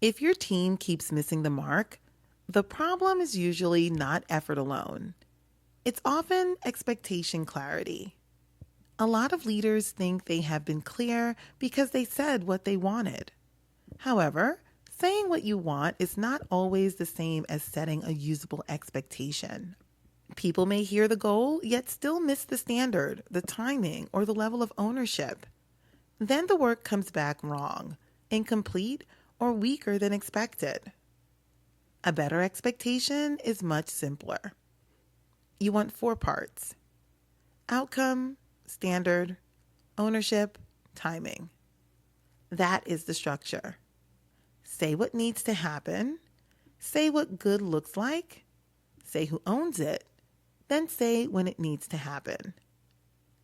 If your team keeps missing the mark, the problem is usually not effort alone. It's often expectation clarity. A lot of leaders think they have been clear because they said what they wanted. However, saying what you want is not always the same as setting a usable expectation. People may hear the goal, yet still miss the standard, the timing, or the level of ownership. Then the work comes back wrong, incomplete, or weaker than expected. A better expectation is much simpler. You want 4 parts: outcome, standard, ownership, timing. That is the structure. Say what needs to happen, say what good looks like, say who owns it, then say when it needs to happen.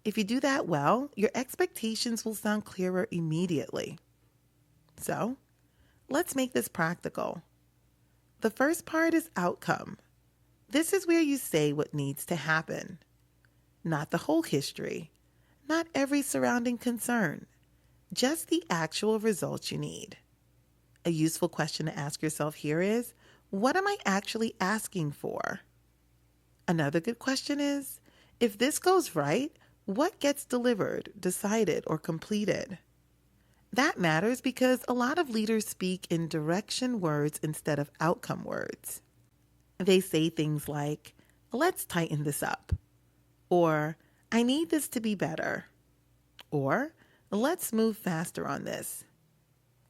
If you do that well, your expectations will sound clearer immediately. So, let's make this practical. The first part is outcome. This is where you say what needs to happen. Not the whole history, not every surrounding concern, just the actual results you need. A useful question to ask yourself here is, what am I actually asking for? Another good question is, if this goes right, what gets delivered, decided, or completed? That matters because a lot of leaders speak in direction words instead of outcome words. They say things like, let's tighten this up, or I need this to be better, or let's move faster on this.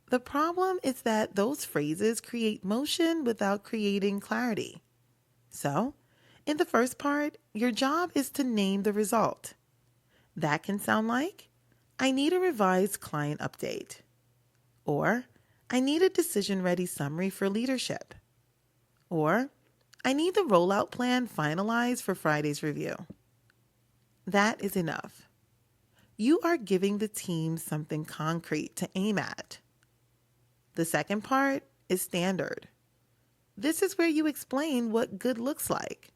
The problem is that those phrases create motion without creating clarity. So, in the first part, your job is to name the result. That can sound like, I need a revised client update, or I need a decision-ready summary for leadership, or I need the rollout plan finalized for Friday's review. That is enough. You are giving the team something concrete to aim at. The second part is standard. This is where you explain what good looks like.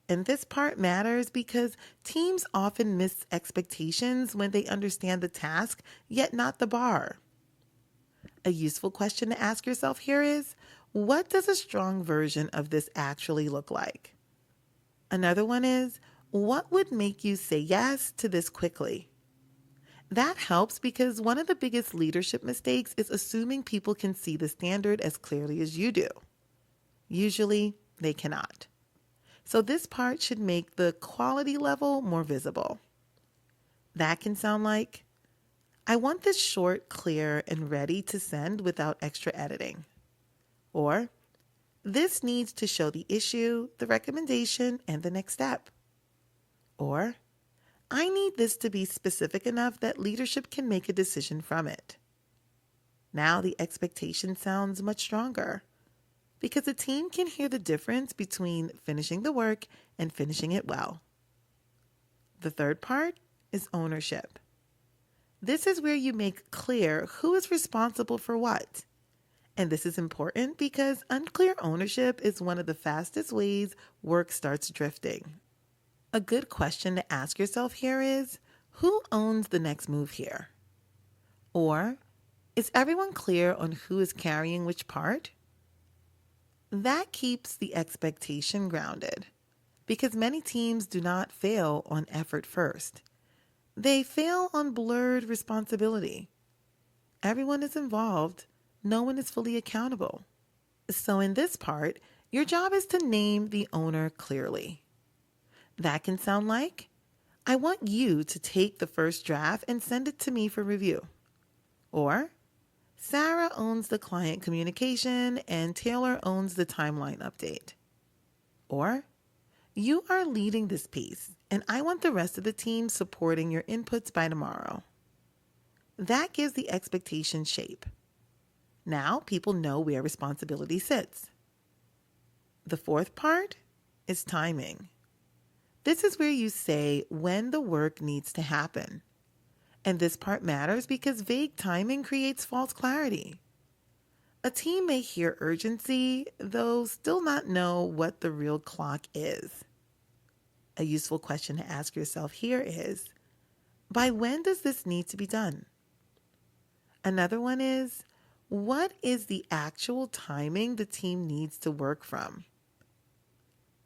And this part matters because teams often miss expectations when they understand the task, yet not the bar. A useful question to ask yourself here is, what does a strong version of this actually look like? Another one is, what would make you say yes to this quickly? That helps because one of the biggest leadership mistakes is assuming people can see the standard as clearly as you do. Usually, they cannot. So this part should make the quality level more visible. That can sound like, I want this short, clear, and ready to send without extra editing. Or, this needs to show the issue, the recommendation, and the next step. Or, I need this to be specific enough that leadership can make a decision from it. Now the expectation sounds much stronger because a team can hear the difference between finishing the work and finishing it well. The third part is ownership. This is where you make clear who is responsible for what. And this is important because unclear ownership is one of the fastest ways work starts drifting. A good question to ask yourself here is, who owns the next move here? Or, is everyone clear on who is carrying which part? That keeps the expectation grounded because many teams do not fail on effort first. They fail on blurred responsibility. Everyone is involved. No one is fully accountable. So in this part, your job is to name the owner clearly. That can sound like, I want you to take the first draft and send it to me for review. Or, Sarah owns the client communication and Taylor owns the timeline update. Or, you are leading this piece and I want the rest of the team supporting your inputs by tomorrow. That gives the expectation shape. Now people know where responsibility sits. The fourth part is timing. This is where you say when the work needs to happen. And this part matters because vague timing creates false clarity. A team may hear urgency, though still not know what the real clock is. A useful question to ask yourself here is, by when does this need to be done? Another one is, What is the actual timing the team needs to work from?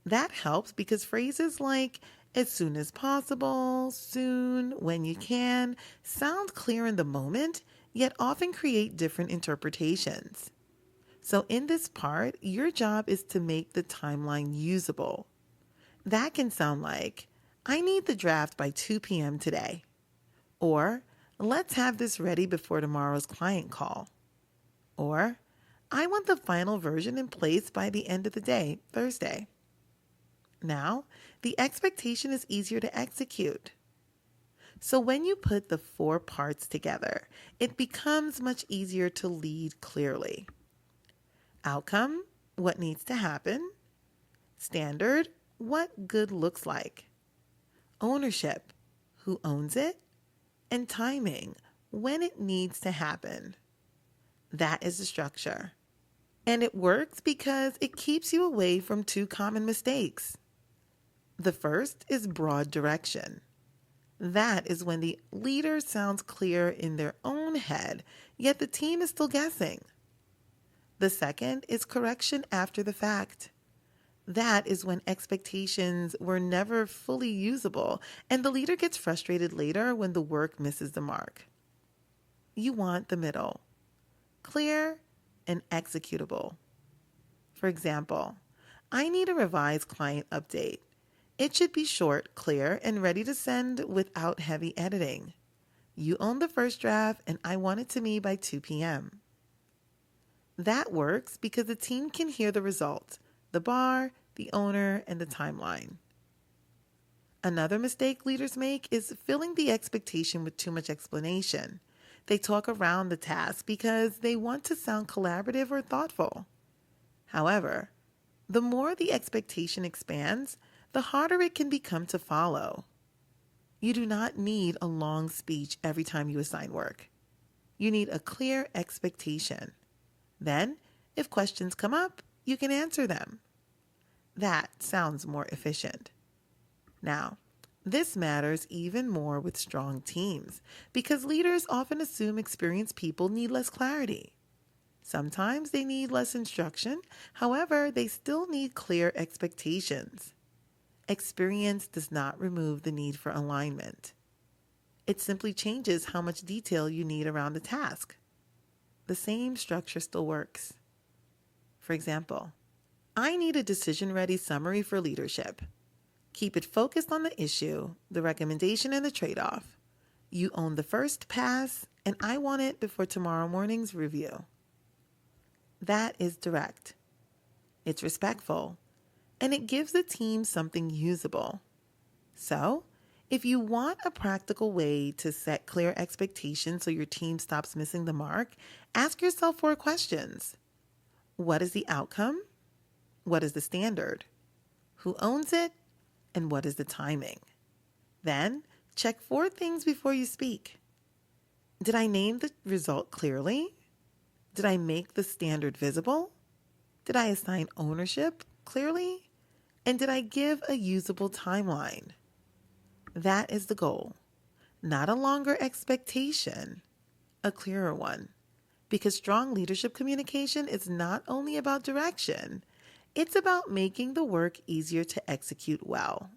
That helps because phrases like as soon as possible, soon, when you can sound clear in the moment, yet often create different interpretations. So, in this part, your job is to make the timeline usable. That can sound like, I need the draft by 2 p.m. today. Or, let's have this ready before tomorrow's client call. Or, I want the final version in place by the end of the day, Thursday. Now, the expectation is easier to execute. So when you put the four parts together, it becomes much easier to lead clearly. Outcome, what needs to happen. Standard, what good looks like. Ownership, who owns it. And timing, when it needs to happen. That is the structure. And it works because it keeps you away from two common mistakes. The first is broad direction. That is when the leader sounds clear in their own head, yet the team is still guessing. The second is correction after the fact. That is when expectations were never fully usable, and the leader gets frustrated later when the work misses the mark. You want the middle, clear and executable. For example, I need a revised client update. It should be short, clear, and ready to send without heavy editing. You own the first draft, and I want it to me by 2 p.m. That works because the team can hear the result, the bar, the owner, and the timeline. Another mistake leaders make is filling the expectation with too much explanation. They talk around the task because they want to sound collaborative or thoughtful. However, the more the expectation expands, the harder it can become to follow. You do not need a long speech every time you assign work. You need a clear expectation. Then, if questions come up, you can answer them. That sounds more efficient. Now, this matters even more with strong teams because leaders often assume experienced people need less clarity. Sometimes they need less instruction, however, they still need clear expectations. Experience does not remove the need for alignment. It simply changes how much detail you need around the task. The same structure still works. For example, I need a decision-ready summary for leadership. Keep it focused on the issue, the recommendation, and the trade-off. You own the first pass, and I want it before tomorrow morning's review. That is direct. It's respectful, and it gives the team something usable. So, if you want a practical way to set clear expectations so your team stops missing the mark, ask yourself 4 questions. What is the outcome? What is the standard? Who owns it? And what is the timing? Then, check 4 things before you speak. Did I name the result clearly? Did I make the standard visible? Did I assign ownership clearly? And did I give a usable timeline? That is the goal. Not a longer expectation, a clearer one. Because strong leadership communication is not only about direction, it's about making the work easier to execute well.